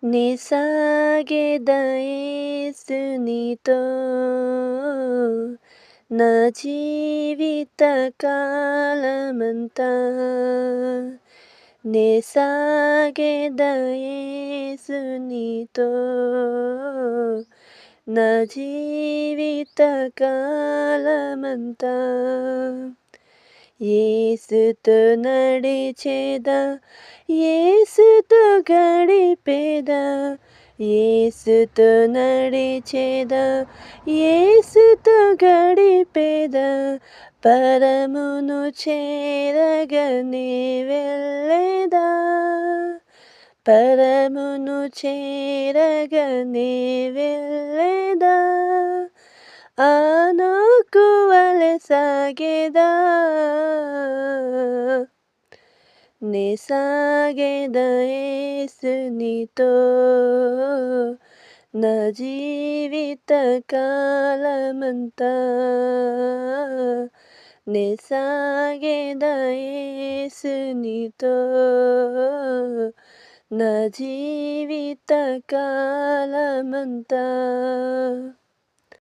నే సాగెదయేసునితో నా జీవిత కాలమంతా నే సాగెదయేసునితో నా జీవిత కాలమంతా యేసుతో నడిచేదా యేసుతో గడిపేదా యేసుతో నడిచేదా యేసుతో గడిపేదా పరమును చేరగనే వెళ్ళేదా పరమును చేరగనే వెళ్ళేదా ఆనోకువలె సాగెదా నే సాగెదా యేసునితో నా జీవిత కాలమంతా నే సాగెదా యేసునితో నా జీవిత కాలమంతా